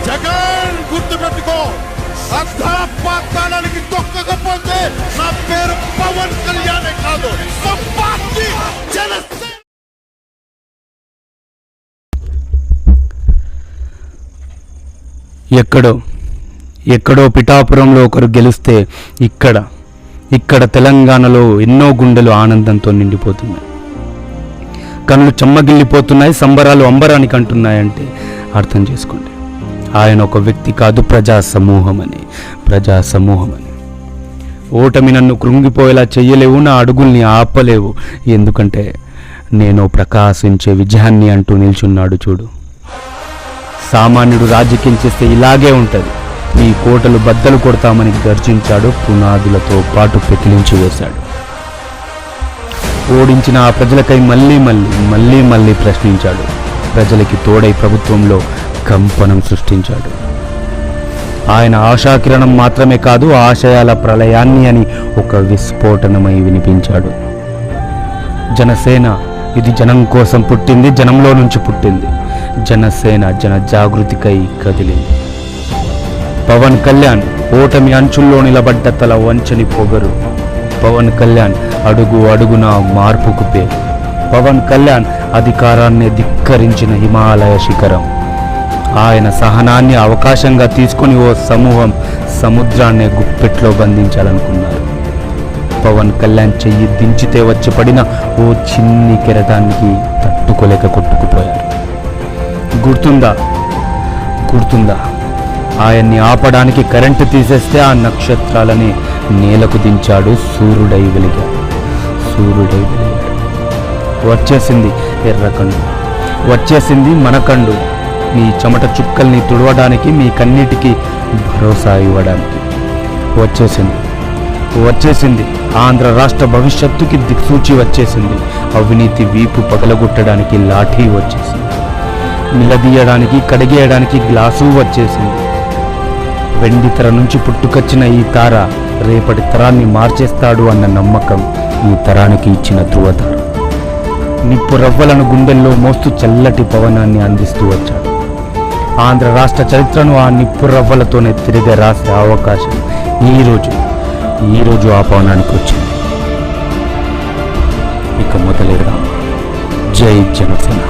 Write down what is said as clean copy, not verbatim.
జగన్ గుర్తుపెట్టుకో, అర్ధపాతాళానికి తొక్కకపోతే నా పేరు పవన్ కళ్యాణే కాదు, జనసేన. ఎక్కడో పిఠాపురంలో ఒకరు గెలిస్తే ఇక్కడ తెలంగాణలో ఎన్నో గుండెలు ఆనందంతో నిండిపోతున్నాయి, కళ్ళు చెమ్మగిల్లిపోతున్నాయి, సంబరాలు అంబరానికి అంటున్నాయంటే అర్థం చేసుకోండి, ఆయన ఒక వ్యక్తి కాదు, ప్రజా సమూహమని. ఓటమి నన్ను కృంగిపోయేలా చెయ్యలేవు, నా అడుగుల్ని ఆపలేవు, ఎందుకంటే నేను ప్రకాశించే విజయాన్ని అంటూ నిల్చున్నాడు చూడు. సామాన్యుడు రాజకీయం చేస్తే ఇలాగే ఉంటుంది. ఈ కోటలు బద్దలు కొడతామని గర్జించాడు, పునాదులతో పాటు పెకిలించి వేశాడు. ఓడించిన ఆ ప్రజలకై మళ్ళీ ప్రశ్నించాడు. ప్రజలకి తోడై ప్రభుత్వంలో కంపనం సృష్టించాడు. ఆయన ఆశాకిరణం మాత్రమే కాదు, ఆశయాల ప్రళయాన్ని అని ఒక విస్ఫోటనమై వినిపించాడు. జనసేన ఇది జనం కోసం పుట్టింది, జనంలో నుంచి పుట్టింది. జనసేన జన జాగృతికై కదిలింది. పవన్ కళ్యాణ్ ఓటమి అంచుల్లో నిలబడ్డ తల వంచని పొగరు. పవన్ కళ్యాణ్ అడుగు అడుగున మార్పుకు పేరు. పవన్ కళ్యాణ్ అధికారాన్ని ధిక్కరించిన హిమాలయ శిఖరం. ఆయన సహనాన్ని అవకాశంగా తీసుకొని ఓ సమూహం సముద్రాన్ని గుప్పెట్లో బంధించాలనుకున్నారు. పవన్ కళ్యాణ్ చెయ్యి దించితే వచ్చి పడిన ఓ చిన్ని కెరటానికి తట్టుకోలేక కొట్టుకుపోయారు. గుర్తుందా ఆయన్ని ఆపడానికి కరెంటు తీసేస్తే ఆ నక్షత్రాలని నేలకు దించాడు, సూర్యుడై వెలిగాడు. వచ్చేసింది ఎర్రకండు, వచ్చేసింది మనకండు, మీ చెమట చుక్కల్ని తుడవడానికి, మీ కన్నీటికి భరోసా ఇవ్వడానికి. వచ్చేసింది ఆంధ్ర రాష్ట్ర భవిష్యత్తుకి దిక్సూచి వచ్చేసింది. అవినీతి వీపు పగలగొట్టడానికి లాఠీ వచ్చేసింది. నిలదీయడానికి, కడిగేయడానికి గ్లాసు వచ్చేసింది. వెండి తెర నుంచి పుట్టుకొచ్చిన ఈ తార రేపటి తరాన్ని మార్చేస్తాడు అన్న నమ్మకం ఈ తరానికి ఇచ్చిన ధృవతార. నిప్పు రవ్వలను గుండెల్లో మోస్తూ చల్లటి పవనాన్ని అందిస్తూ వచ్చాడు. ఆంధ్ర రాష్ట్ర చరిత్రను ఆ నిప్పు రవ్వలతోనే తిరిగి రాసే అవకాశం ఈరోజు ఆ పవనానికి వచ్చింది. ఇక మొదలెడదాం. జై జనసేన.